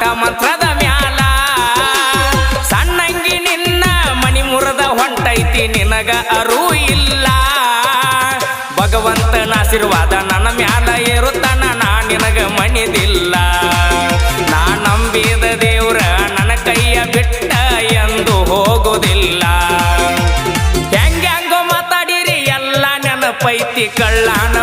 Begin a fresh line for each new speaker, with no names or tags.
ಮಾಟ ಮಂತ್ರದ ಮ್ಯಾಲ ಸಣ್ಣಂಗಿ ನಿನ್ನ ಮಣಿ ಮುರದ ಹೊಂಟೈತಿ ನಿನಗ ಅರು ಇಲ್ಲ ಭಗವಂತನ ಆಶೀರ್ವಾದ ನನ್ನ ಮ್ಯಾಲ ಇರುತ್ತಾನ ನಾ ನಿನಗ ಮಣಿದಿಲ್ಲ ನಾ ನಂಬಿದ ದೇವ್ರ ನನ್ನ ಕೈಯ ಬಿಟ್ಟ ಎಂದು ಹೋಗುವುದಿಲ್ಲ ಹೆಂಗೋ ಮಾತಾಡಿರಿ ಎಲ್ಲ ನೆನಪೈತಿ ಕಳ್ಳಾನ